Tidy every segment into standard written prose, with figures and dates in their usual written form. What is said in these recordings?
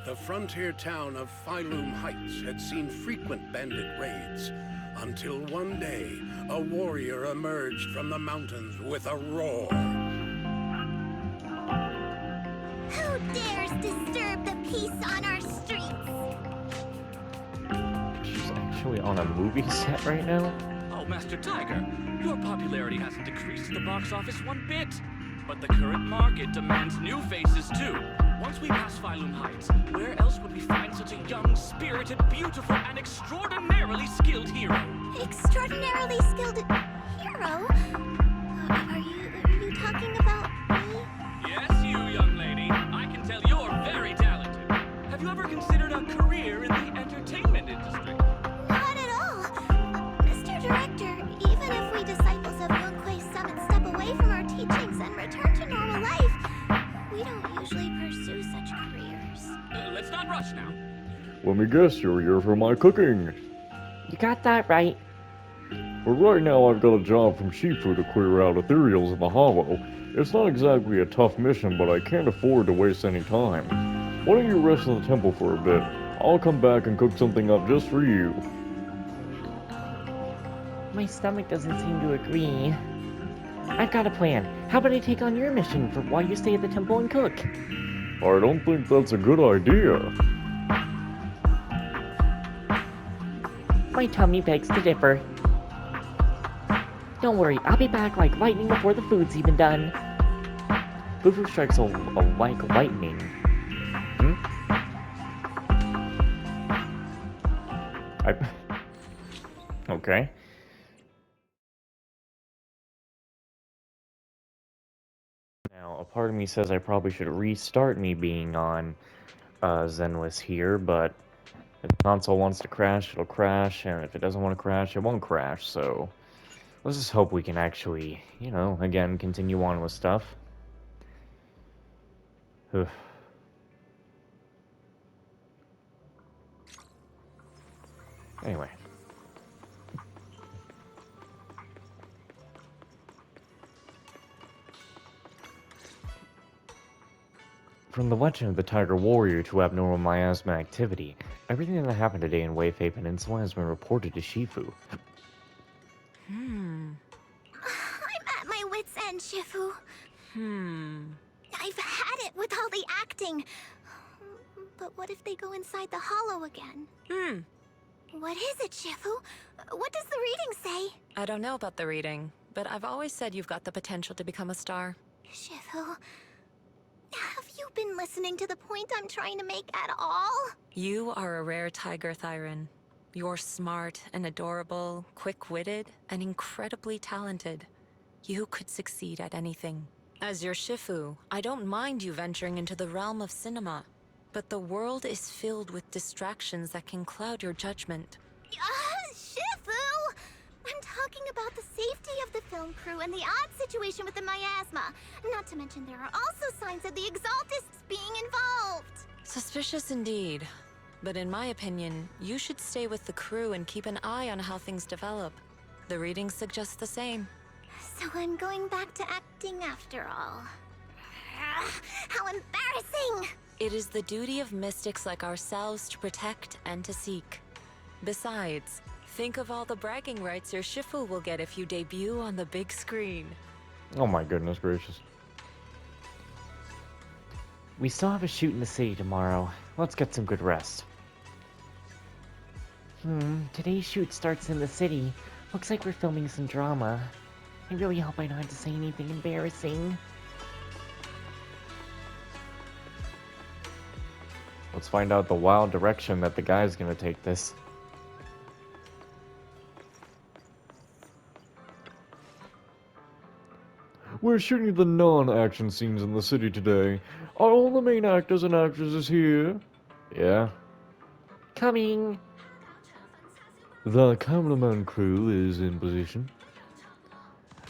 The frontier town of Phylum Heights had seen frequent bandit raids, until one day, a warrior emerged from the mountains with a roar. Who dares disturb the peace on our streets? She's actually on a movie set right now? Oh, Master Tiger, your popularity hasn't decreased at the box office one bit. But the current market demands new faces, too. Once we pass Phylum Heights, where else would we find such a young, spirited, beautiful, and extraordinarily skilled hero? Extraordinarily skilled hero? Are you talking about me? Yes, you, young lady. I can tell you're very talented. Have you ever considered a career in the entertainment industry? Not at all. Mr. Director, even if we disciples of Yunque's Summit step away from our teachings and return to normal life, we don't usually pursue such careers. Let's not rush now. Let me guess, you're here for my cooking. You got that right. But right now I've got a job from Shifu to clear out ethereals in the hollow. It's not exactly a tough mission, but I can't afford to waste any time. Why don't you rest in the temple for a bit? I'll come back and cook something up just for you. My stomach doesn't seem to agree. I've got a plan. How about I take on your mission for while you stay at the temple and cook? I don't think that's a good idea. My tummy begs to differ. Don't worry, I'll be back like lightning before the food's even done. Fufu strikes like lightning. Okay. Now, a part of me says I probably should restart me being on Zenless here, but if the console wants to crash, it'll crash, and if it doesn't want to crash, it won't crash, so let's just hope we can actually, again, continue on with stuff. Anyway. From the legend of the Tiger Warrior to abnormal miasma activity, everything that happened today in Weifei Peninsula has been reported to Shifu. I'm at my wit's end, Shifu. I've had it with all the acting. But what if they go inside the hollow again? What is it, Shifu? What does the reading say? I don't know about the reading, but I've always said you've got the potential to become a star. Shifu, have you been listening to the point I'm trying to make at all? You are a rare tiger, Thyron. You're smart and adorable, quick-witted, and incredibly talented. You could succeed at anything. As your Shifu, I don't mind you venturing into the realm of cinema, but the world is filled with distractions that can cloud your judgment. Shifu! I'm talking about the safety of the film crew and the odd situation with the miasma. Not to mention there are also signs of the Exaltists being involved. Suspicious indeed. But in my opinion, you should stay with the crew and keep an eye on how things develop. The readings suggest the same. So I'm going back to acting after all. How embarrassing! It is the duty of mystics like ourselves to protect and to seek. Besides, think of all the bragging rights your Shifu will get if you debut on the big screen. Oh my goodness gracious. We still have a shoot in the city tomorrow. Let's get some good rest. Today's shoot starts in the city. Looks like we're filming some drama. I really hope I don't have to say anything embarrassing. Let's find out the wild direction that the guy's gonna take this. We're shooting the non-action scenes in the city today. Are all the main actors and actresses here? Yeah. Coming! The cameraman crew is in position.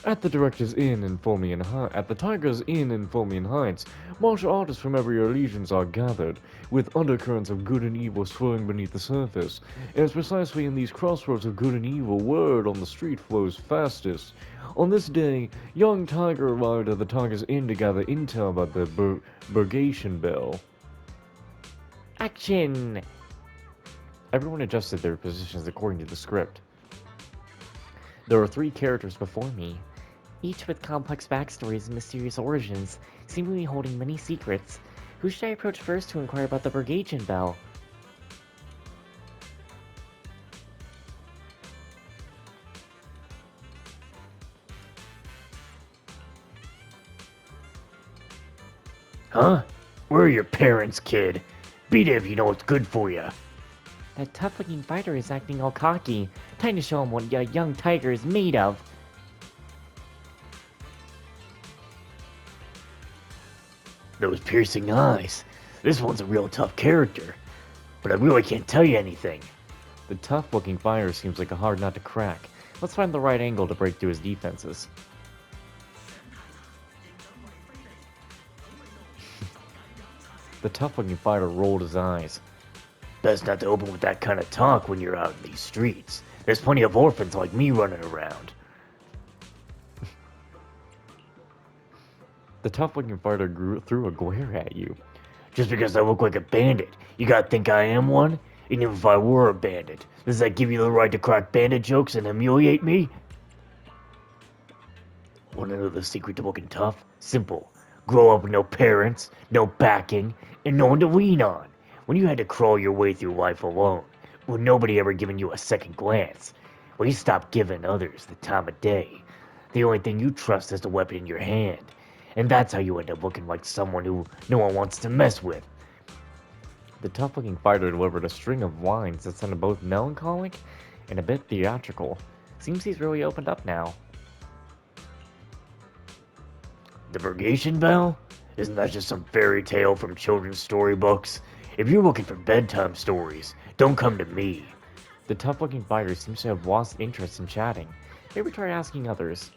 At the Director's Inn in Formian Heights, at the Tiger's Inn in Formian Heights, martial artists from every allegiance are gathered, with undercurrents of good and evil swirling beneath the surface. It is precisely in these crossroads of good and evil word on the street flows fastest. On this day, young Tiger arrived at the Tiger's Inn to gather intel about the Purgation Bell. Action! Everyone adjusted their positions according to the script. There were 3 characters before me. Each with complex backstories and mysterious origins, seemingly holding many secrets. Who should I approach first to inquire about the Brigadian Bell? Huh? Where are your parents, kid? Beat it if you know what's good for you. That tough-looking fighter is acting all cocky. Time to show him what a young tiger is made of. Those piercing eyes. This one's a real tough character. But I really can't tell you anything. The tough-looking fighter seems like a hard nut to crack. Let's find the right angle to break through his defenses. The tough-looking fighter rolled his eyes. Best not to open with that kind of talk when you're out in these streets. There's plenty of orphans like me running around. The tough-looking fighter threw a glare at you. Just because I look like a bandit, you gotta think I am one? And even if I were a bandit, does that give you the right to crack bandit jokes and humiliate me? Wanna know the secret to looking tough? Simple. Grow up with no parents, no backing, and no one to lean on. When you had to crawl your way through life alone, with nobody ever giving you a second glance, well, you stopped giving others the time of day. The only thing you trust is the weapon in your hand. And that's how you end up looking like someone who no one wants to mess with. The tough-looking fighter delivered a string of lines that sounded both melancholic and a bit theatrical. Seems he's really opened up now. The Brigadian Bell? Isn't that just some fairy tale from children's storybooks? If you're looking for bedtime stories, don't come to me. The tough-looking fighter seems to have lost interest in chatting. Maybe try asking others.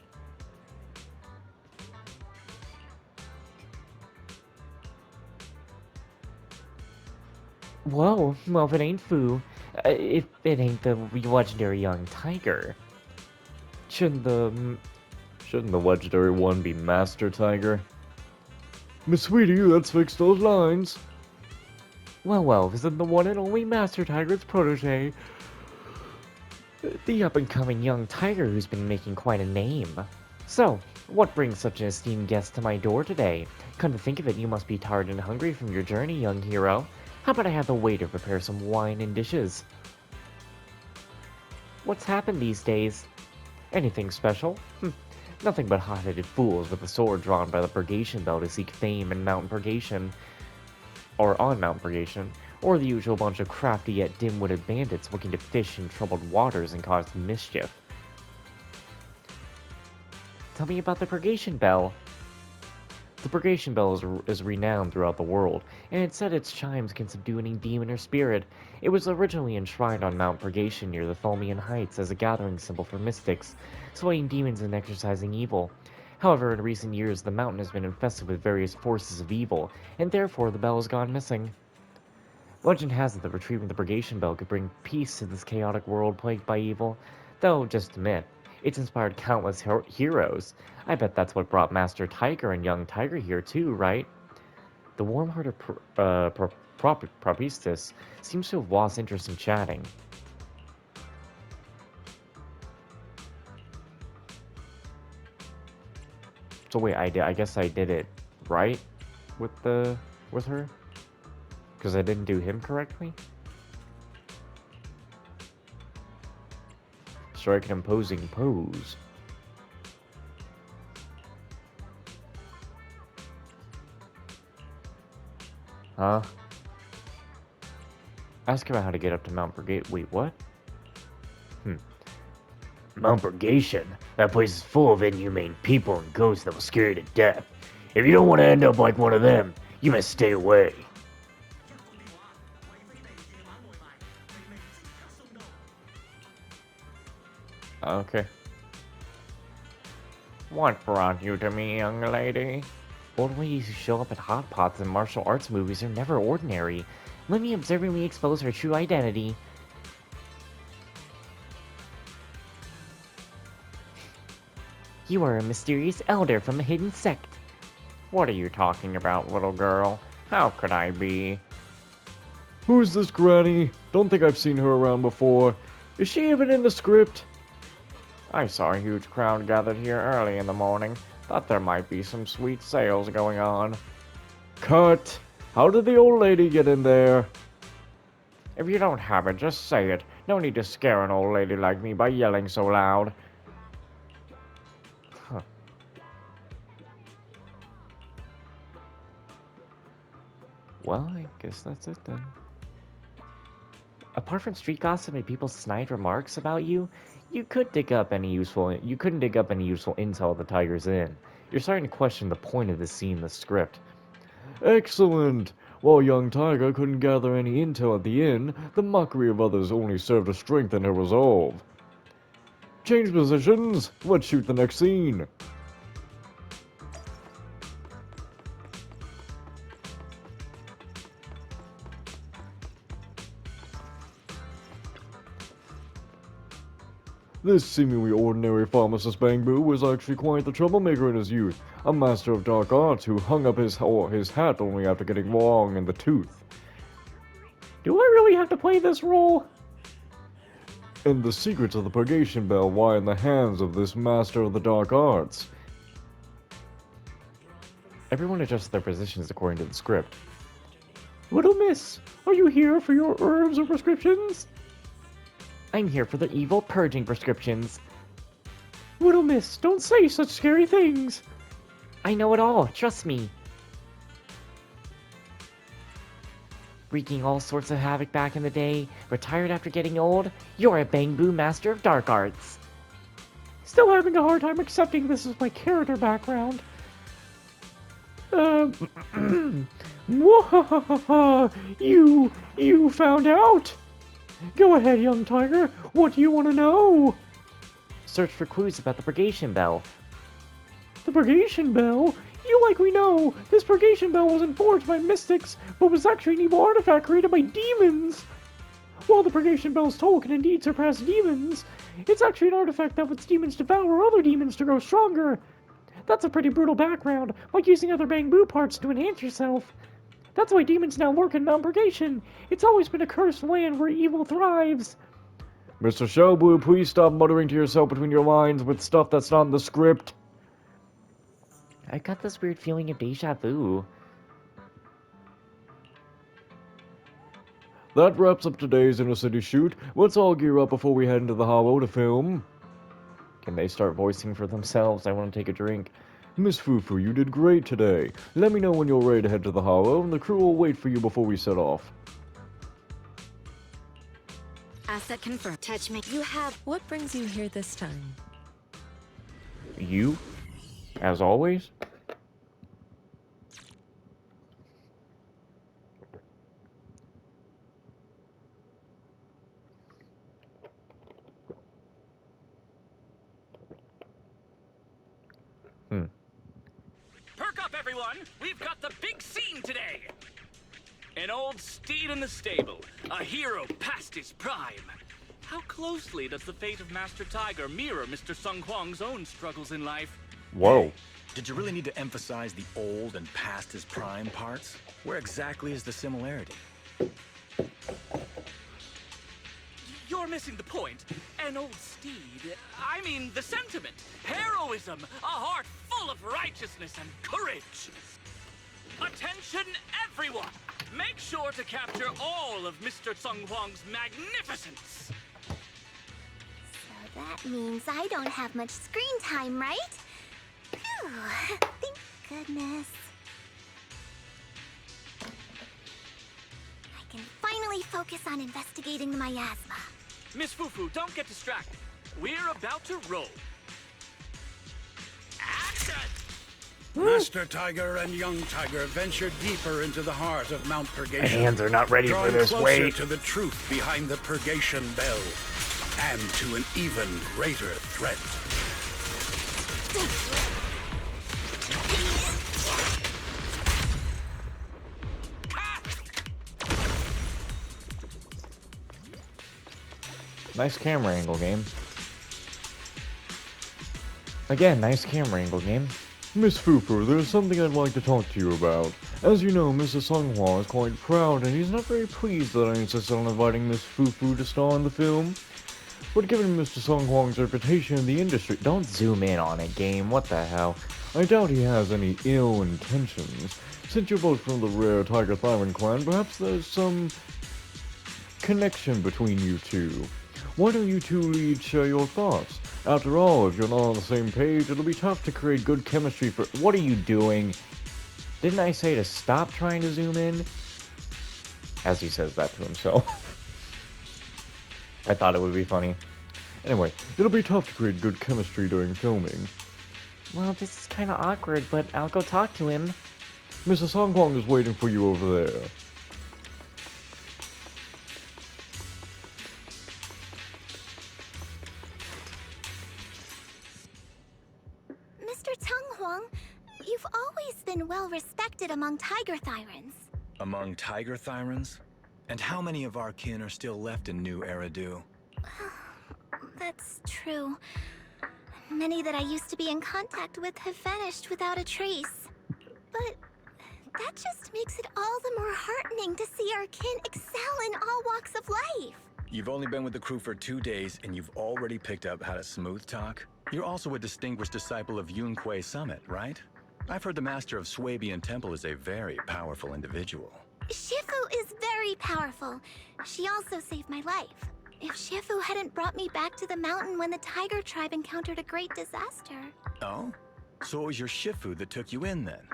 Whoa, well if it ain't Fu, if it ain't the legendary young tiger. Shouldn't the legendary one be Master Tiger? Miss Sweetie, let's fix those lines. Well, isn't the one and only Master Tiger's protege? The up-and-coming young tiger who's been making quite a name. So, what brings such an esteemed guest to my door today? Come to think of it, you must be tired and hungry from your journey, young hero. How about I have the waiter prepare some wine and dishes? What's happened these days? Anything special? Nothing but hot-headed fools with a sword drawn by the Purgation Bell to seek fame in Mount Purgation. Or on Mount Purgation. Or the usual bunch of crafty yet dim-witted bandits looking to fish in troubled waters and cause mischief. Tell me about the Purgation Bell. The Purgation Bell is renowned throughout the world, and it's said its chimes can subdue any demon or spirit. It was originally enshrined on Mount Purgation near the Fulmian Heights as a gathering symbol for mystics, slaying demons and exorcising evil. However, in recent years, the mountain has been infested with various forces of evil, and therefore the bell has gone missing. Legend has it that retrieving the Purgation Bell could bring peace to this chaotic world plagued by evil, though, just a myth. It's inspired countless heroes. I bet that's what brought Master Tiger and Young Tiger here too, right? The warm-hearted propestess seems to have lost interest in chatting. So wait, I guess I did it right with her? Because I didn't do him correctly? Strike an imposing pose. Huh? Ask about how to get up to Mount Purgation. Wait, what? Mount Purgation? That place is full of inhumane people and ghosts that will scare you to death. If you don't want to end up like one of them, you must stay away. Okay. What brought you to me, young lady? Old ladies who show up at hot pots in martial arts movies are never ordinary. Let me observingly expose her true identity. You are a mysterious elder from a hidden sect. What are you talking about, little girl? How could I be? Who's this granny? Don't think I've seen her around before. Is she even in the script? I saw a huge crowd gathered here early in the morning. Thought there might be some sweet sales going on. Cut! How did the old lady get in there? If you don't have it, just say it. No need to scare an old lady like me by yelling so loud. Huh. Well, I guess that's it then. Apart from street gossip and people's snide remarks about you, you couldn't dig up any useful intel at the Tiger's Inn. You're starting to question the point of this scene in the script. Excellent! While young Tiger couldn't gather any intel at the inn, the mockery of others only served to strengthen her resolve. Change positions! Let's shoot the next scene! This seemingly ordinary pharmacist Bangbu was actually quite the troublemaker in his youth, a master of dark arts who hung up his hat only after getting wrong in the tooth. Do I really have to play this role? And the secrets of the purgation bell lie in the hands of this master of the dark arts. Everyone adjusts their positions according to the script. Little miss, are you here for your herbs or prescriptions? I'm here for the evil purging prescriptions. Little miss, don't say such scary things. I know it all, trust me. Wreaking all sorts of havoc back in the day, retired after getting old, you're a Bangbu master of dark arts. Still having a hard time accepting this is my character background. You found out? Go ahead, young tiger. What do you want to know? Search for clues about the purgation bell. The purgation bell? You likely know, this purgation bell wasn't forged by mystics, but was actually an evil artifact created by demons. While the purgation bell's toll can indeed surpass demons, it's actually an artifact that lets demons devour other demons to grow stronger. That's a pretty brutal background, like using other Bangbu parts to enhance yourself. That's why demons now lurk in Mount Purgation. It's always been a cursed land where evil thrives. Mr. Shellblue, please stop muttering to yourself between your lines with stuff that's not in the script. I got this weird feeling of deja vu. That wraps up today's Inner City shoot. Let's all gear up before we head into the Hollow to film. Can they start voicing for themselves? I want to take a drink. Miss Fufu, you did great today. Let me know when you're ready to head to the Hollow, and the crew will wait for you before we set off. Asset confirmed. Touch me. You have... What brings you here this time? You? As always? Perk up, everyone! We've got the big scene today! An old steed in the stable, a hero past his prime. How closely does the fate of Master Tiger mirror Mr. Sung Huang's own struggles in life? Whoa. Did you really need to emphasize the old and past his prime parts? Where exactly is the similarity? You're missing the point. An old steed. I mean the sentiment. Heroism. A heart full of righteousness and courage. Attention, everyone! Make sure to capture all of Mr. Sung Huang's magnificence. So that means I don't have much screen time, right? Phew, thank goodness. I can finally focus on investigating the miasma. Miss Fufu, don't get distracted. We're about to roll. Action! Master Tiger and Young Tiger venture deeper into the heart of Mount My Purgation. hands are not ready for drawing this closer weight. to the truth behind the Purgation Bell, and to an even greater threat. Nice camera angle, game. Again, nice camera angle, game. Miss Fufu, there's something I'd like to talk to you about. As you know, Mr. Songhua is quite proud, and he's not very pleased that I insisted on inviting Miss Fufu to star in the film. But given Mr. Songhuang's reputation in the industry, Don't zoom in on it, game. What the hell? I doubt he has any ill intentions. Since you're both from the rare Tiger Thyron clan, perhaps there's some connection between you two. Why don't you two leads share your thoughts? After all, if you're not on the same page, it'll be tough to create good chemistry for— What are you doing? Didn't I say to stop trying to zoom in? As he says that to himself. I thought it would be funny. Anyway, it'll be tough to create good chemistry during filming. Well, this is kind of awkward, but I'll go talk to him. Mr. Songhuang is waiting for you over there. Mr. Tunghuang, you've always been well respected among Tiger Thyrans. Among Tiger Thyrans? And how many of our kin are still left in New Eridu? That's true. Many that I used to be in contact with have vanished without a trace. But that just makes it all the more heartening to see our kin excel in all walks of life. You've only been with the crew for 2 days, and you've already picked up how to smooth talk? You're also a distinguished disciple of Yunque Summit, right? I've heard the master of Swabian Temple is a very powerful individual. Shifu is very powerful. She also saved my life. If Shifu hadn't brought me back to the mountain when the Tiger tribe encountered a great disaster. Oh? So it was your Shifu that took you in then?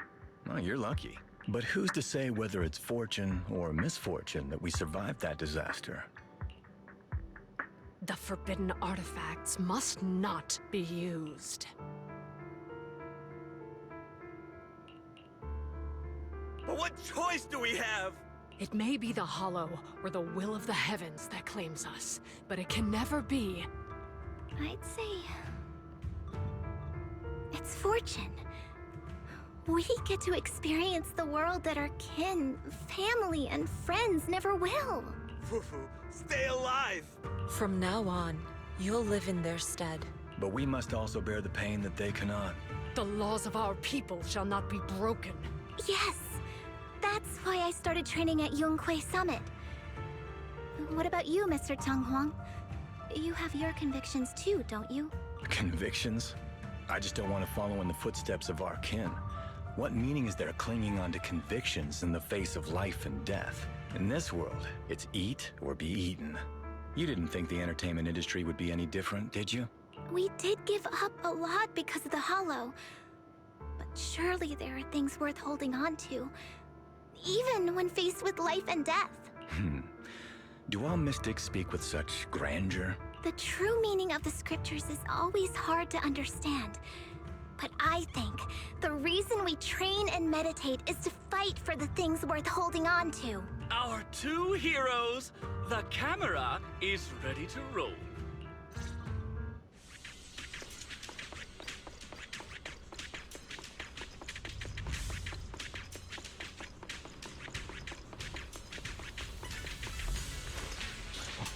Oh, you're lucky. But who's to say whether it's fortune or misfortune that we survived that disaster? The forbidden artifacts must not be used. But what choice do we have? It may be the Hollow or the will of the heavens that claims us, but it can never be. I'd say it's fortune. We get to experience the world that our kin, family, and friends never will. Fufu, stay alive! From now on, you'll live in their stead. But we must also bear the pain that they cannot. The laws of our people shall not be broken. Yes, that's why I started training at Yunque Summit. What about you, Mr. Tunghuang? You have your convictions too, don't you? Convictions? I just don't want to follow in the footsteps of our kin. What meaning is there clinging on to convictions in the face of life and death? In this world, it's eat or be eaten. You didn't think the entertainment industry would be any different, did you? We did give up a lot because of the Hollow. But surely there are things worth holding on to, even when faced with life and death. Do all mystics speak with such grandeur? The true meaning of the scriptures is always hard to understand. But I think the reason we train and meditate is to fight for the things worth holding on to. Our two heroes, the camera is ready to roll.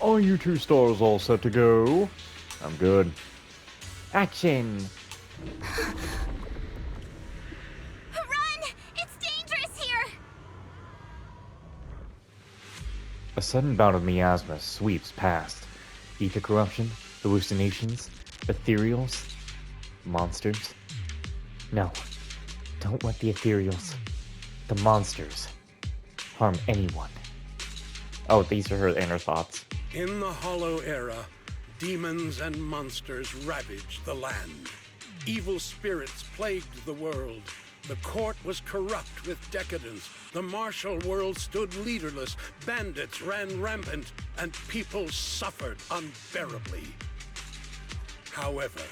Are you two stars all set to go? I'm good. Action! Run! It's dangerous here! A sudden bout of miasma sweeps past. Ether corruption, hallucinations, ethereals, monsters. No, don't let the ethereals, the monsters, harm anyone. Oh, these are her inner thoughts. In the Hollow Era, demons and monsters ravaged the land. Evil spirits plagued the world. The court was corrupt with decadence. The martial world stood leaderless. Bandits ran rampant, and people suffered unbearably. However,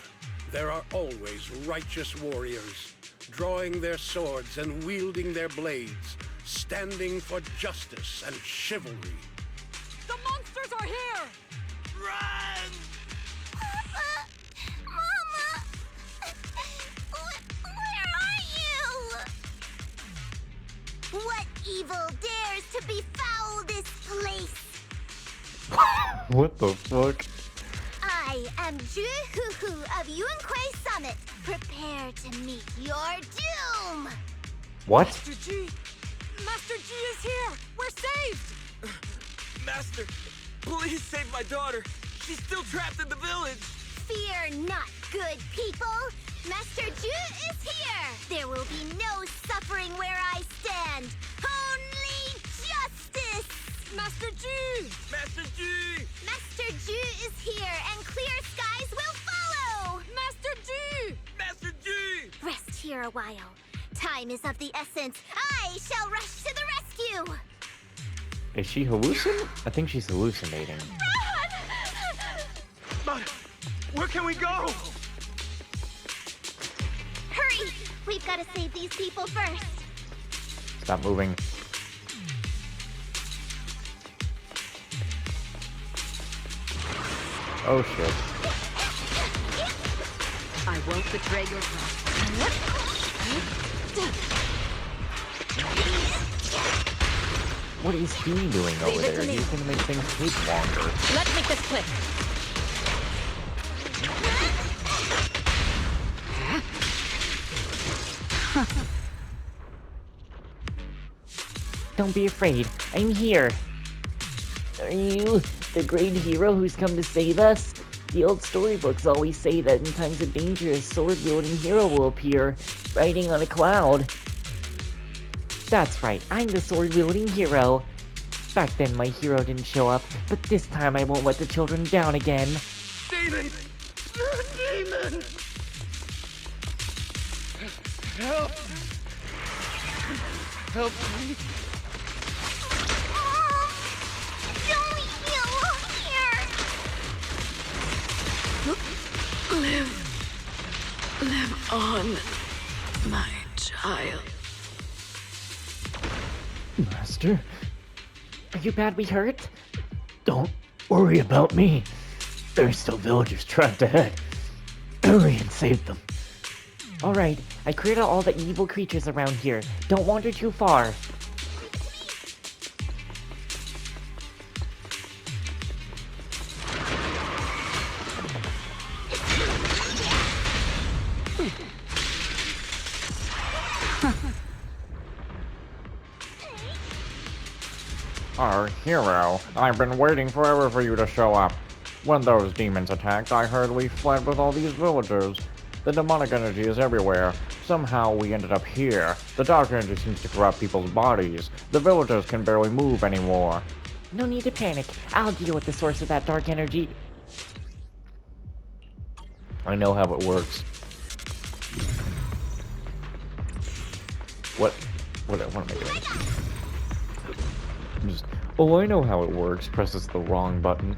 there are always righteous warriors, drawing their swords and wielding their blades, standing for justice and chivalry. The monsters are here! Run! Papa! Mama! Where are you? What evil dares to befoul this place? What the fuck? I I am Ju-Hu-Hu of Yuan-Kui Summit. Prepare to meet your doom! What? Master G! Master G is here! We're saved! Master, please save my daughter. She's still trapped in the village. Fear not, good people. Master Ju is here. There will be no suffering where I stand. Only justice. Master G! Master G! Master Ju is here, and clear skies will follow. Master G! Master G! Rest here a while. Time is of the essence. I shall rush to the rescue. Is she hallucinating? I think she's hallucinating. But where can we go? Hurry! We've got to save these people first. Stop moving. Oh shit. I won't betray your trust. What is he doing over Leave it to there? me. He's gonna make things take longer. Let's make this quick. Don't be afraid. I'm here. Are you the great hero who's come to save us? The old storybooks always say that in times of danger, a sword-wielding hero will appear, riding on a cloud. That's right, I'm the sword-wielding hero. Back then, my hero didn't show up, but this time I won't let the children down again. Demon! Demon! Help! Help me! Don't leave me alone here. Live on, my child. Master? Are you badly hurt? Don't worry about me. There's still villagers trapped ahead. Hurry and save them. Alright, I cleared out all the evil creatures around here. Don't wander too far. Our hero, I've been waiting forever for you to show up. When those demons attacked, I heard we fled with all these villagers. The demonic energy is everywhere. Somehow we ended up here. The dark energy seems to corrupt people's bodies. The villagers can barely move anymore. No need to panic. I'll deal with the source of that dark energy. I know how it works. What am I doing? Just, oh, I know how it works. Presses the wrong button.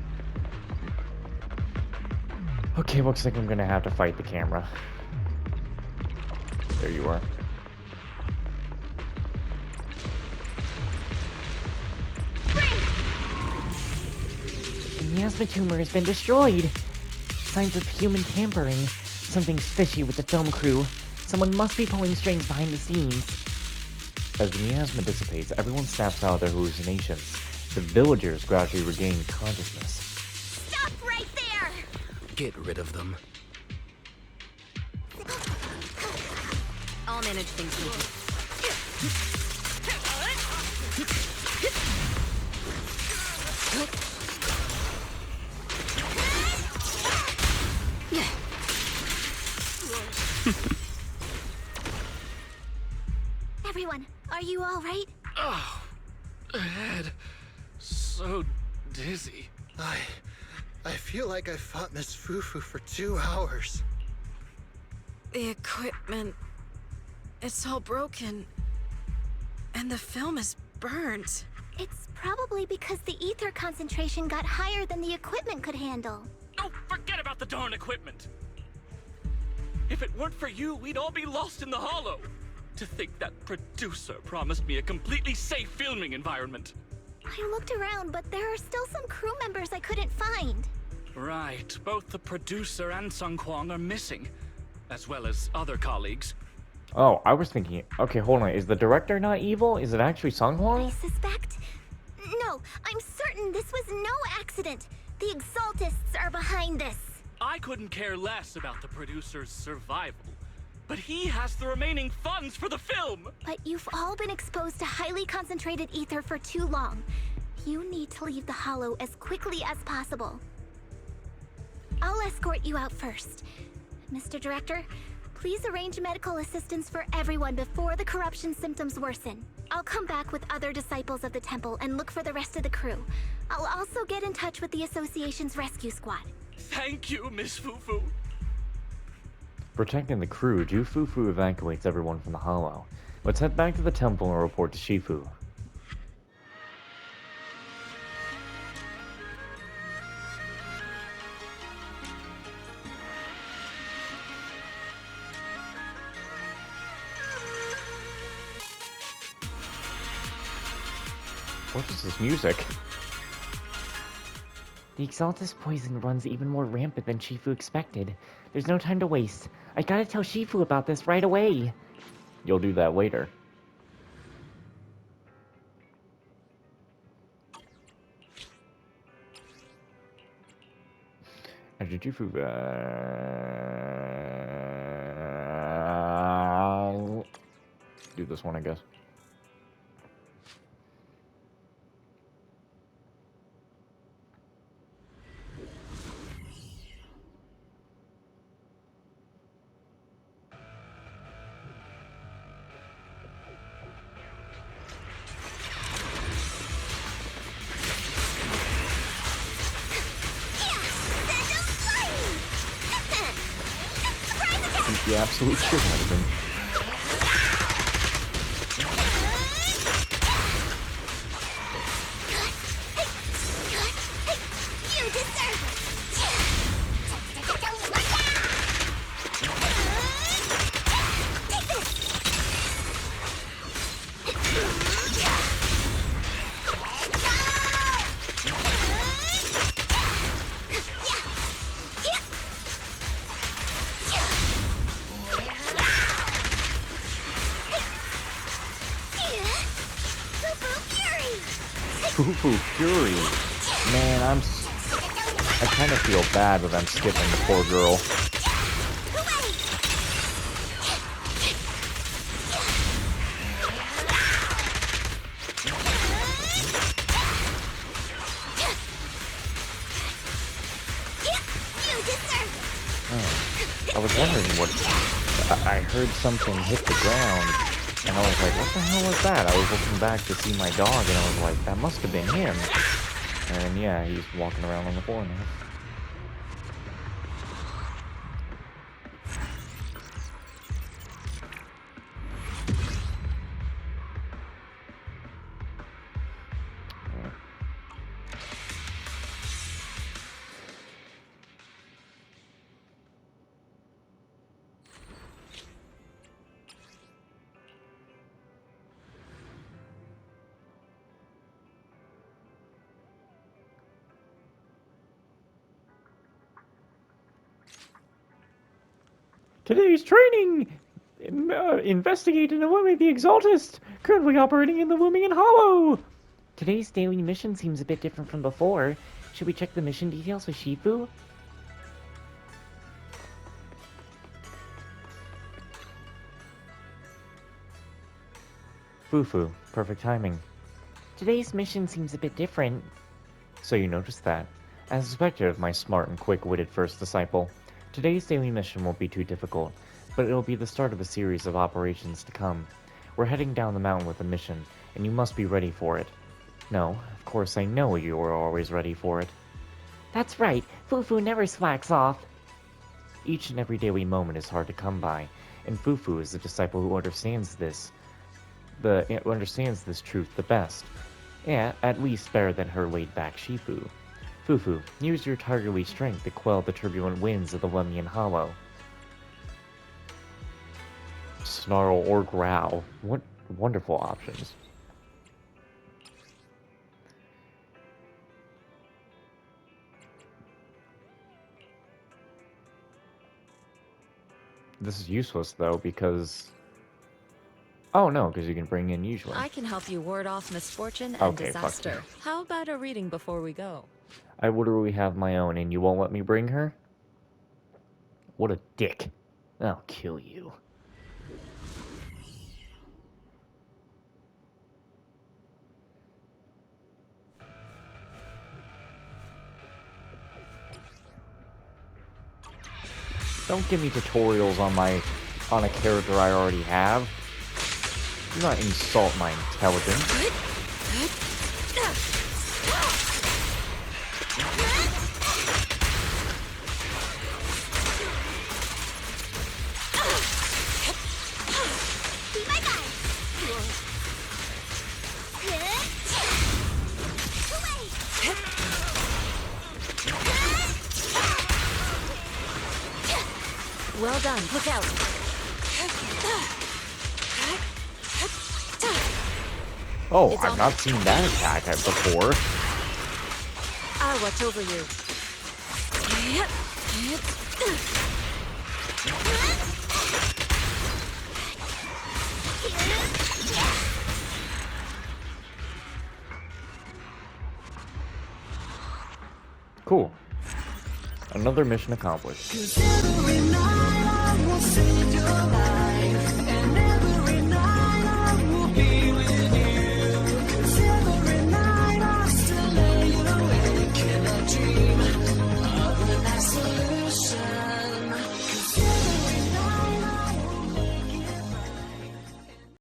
Okay, looks like I'm gonna have to fight the camera. There you are. The miasma tumor has been destroyed. Signs of human tampering. Something's fishy with the film crew. Someone must be pulling strings behind the scenes. As the miasma dissipates, everyone snaps out of their hallucinations. The villagers gradually regain consciousness. Stop right there. Get rid of them. I'll manage things here. Everyone, are you all right? Oh, head. So dizzy. I feel like I fought Miss Fufu for 2 hours. The equipment... it's all broken. And the film is burnt. It's probably because the ether concentration got higher than the equipment could handle. Oh, forget about the darn equipment! If it weren't for you, we'd all be lost in the hollow. To think that producer promised me a completely safe filming environment. I looked around, but there are still some crew members I couldn't find. Right, both the producer and Sung Kwang are missing, as well as other colleagues. Oh, I was thinking... Okay, hold on. Is the director not evil? Is it actually Sung I Hwang? suspect... No, I'm certain this was no accident. The Exaltists are behind this. I couldn't care less about the producer's survival, but he has the remaining funds for the film! But you've all been exposed to highly concentrated ether for too long. You need to leave the Hollow as quickly as possible. I'll escort you out first. Mr. Director, please arrange medical assistance for everyone before the corruption symptoms worsen. I'll come back with other disciples of the temple and look for the rest of the crew. I'll also get in touch with the Association's rescue squad. Thank you, Miss Fufu. Protecting the crew, Fufu evacuates everyone from the Hollow. Let's head back to the temple and report to Shifu. What is this music? The Exaltus poison runs even more rampant than Shifu expected. There's no time to waste. I gotta tell Shifu about this right away. You'll do that later. After Shifu, do this one, I guess. The absolute shit out of him. You deserve Fufu Fury. Man, I kind of feel bad that I'm skipping the poor girl. I was wondering what... I heard something hit the ground, and I was like, what the hell was that? I was looking back to see my dog, and I was like, that must have been him. And yeah, he's walking around on the floor now. Today's training! Investigate and eliminate the Exaltist! Currently operating in the Lumion Hollow! Today's daily mission seems a bit different from before. Should we check the mission details with Shifu? Fufu, perfect timing. Today's mission seems a bit different. So you noticed that. As suspected of my smart and quick-witted first disciple, today's daily mission won't be too difficult, but it'll be the start of a series of operations to come. We're heading down the mountain with a mission, and you must be ready for it. No, of course I know you are always ready for it. That's right, Fufu never slacks off. Each and every daily moment is hard to come by, and Fufu is the disciple who understands this truth the best. Yeah, at least better than her laid-back Shifu. Fufu, use your tigerly strength to quell the turbulent winds of the Lumion Hollow. Snarl or growl. What wonderful options. This is useless, though, because... Oh, no, because you can bring in usually. I can help you ward off misfortune and Okay, disaster. How about a reading before we go? I literally have my own, and you won't let me bring her? What a dick. I'll kill you. Don't give me tutorials on a character I already have. Do not insult my intelligence. Be my guide. Well done. Look out. Oh, It's I've on. not seen that attack before. I'll watch over you. Cool. Another mission accomplished. Every night I will sing your life.